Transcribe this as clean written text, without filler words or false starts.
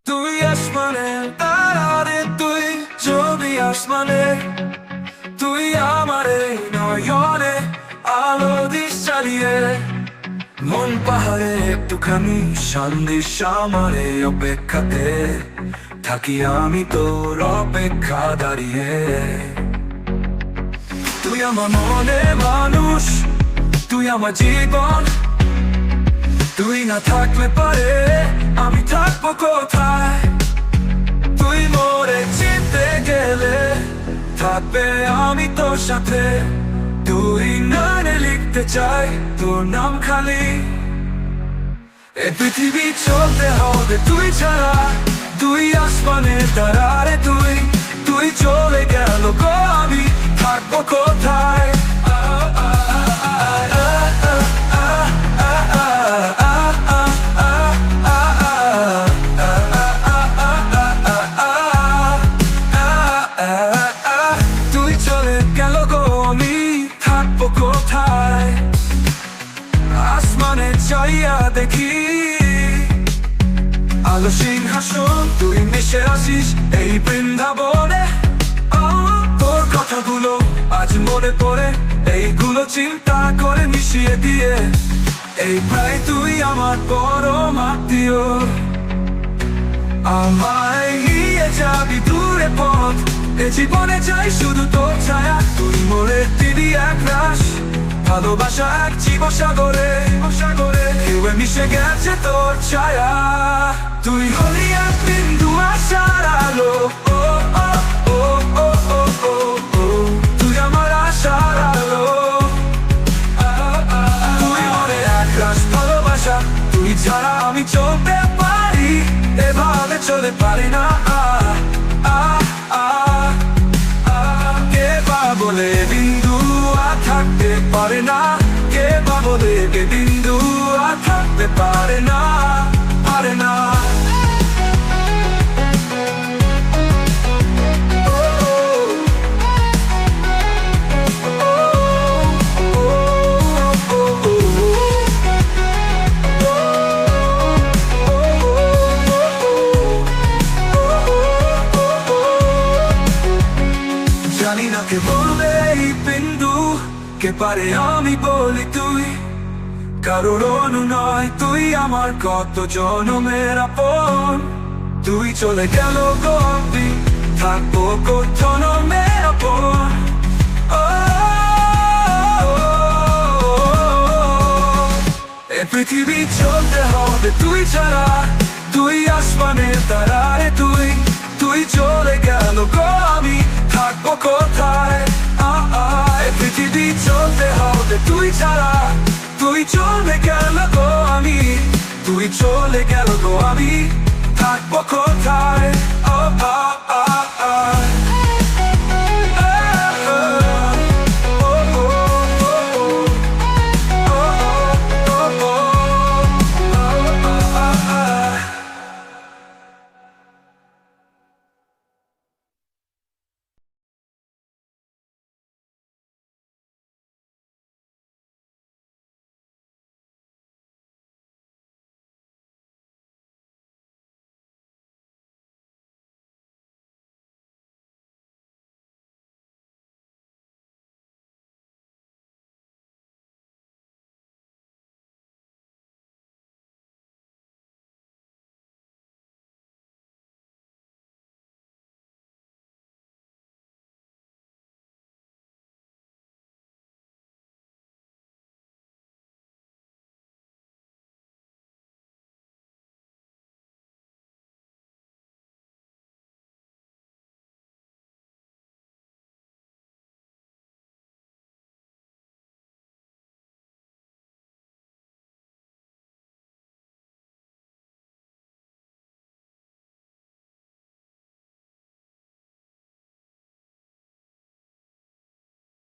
তুই আসমানে তারারে, তুই ছবি আসমানে, তুই আমারে নয়নে আলো দিস চালিয়ে। মন পাহাড়ে একটুখানি সন্দেশ আমারে অপেক্ষাতে, থাকি আমি তোর অপেক্ষা দাঁড়িয়ে। তুই আমার মনে মানুষ, তুই আমার জীবন, তুই না থাকলে পারে আমি থাকবো কোথায়? তুই মোরে চিনতে গেলে থাকবে আমি তোর সাথে, তুই নামে লিখতে চাই তোর নাম খালি। এ পৃথিবী চলতে হবে তুই ছাড়া, তুই আসমানে তারারে, তুই তুই চলে গেল গো আমি থাকবো কোথায়? তুই চলে গেল গো আমি থাকবো কোথায়? আসমানে চাইয়া দেখি আলো সিংহাসন, তুই মিশে আসিস এই বৃন্দাবনে। তোর কথাগুলো আজ মনে পড়ে, এইগুলো চিন্তা করে মিশিয়ে দিয়ে, এই প্রায় তুই আমার পরম আত্মীয়। আমায় নিয়ে যাবি দূরে পথ, এ জীবনে চাই শুধু তোর ছায়া। তুই মোরে দিবি এক রাশ ভালোবাসা, এক জীবসাগরে সাগরে কেউ মিশে গেছে তোর ছায়া। তুই হলি এক বিন্দু আশার আলো, ও ও ও ও ও ও ও, তুই আমার আশার আলো। তুই মোরে এক রাশ ভালোবাসা, তুই ছাড়া আমি চলতে পারি, এভাবে চলে পারি না। কে বা বলে বিন্দু আর থাকতে পারে না, কে বা বলে বিন্দু আর থাকতে পারে না, পারে না। জানি না কে বলবে এই বিন্দু, কে পারে আমি বলি তুই কারোর অনু নয়, তুই আমার কত জনমের আপন। তুই চলে গেল গো আমি থাকবো কত জনমের আপন। এ পৃথিবী চলতে হবে তুই ছাড়া, তুই আসমানের তারারে, তুই তুই চলে গেল গো আমি থাকবো কোথায়? এ পৃথিবী চলতে হবে তুই ছাড়া, তুই চলে গেল গো আমি, তুই চলে গেল গো আমি থাকবো কোথায়?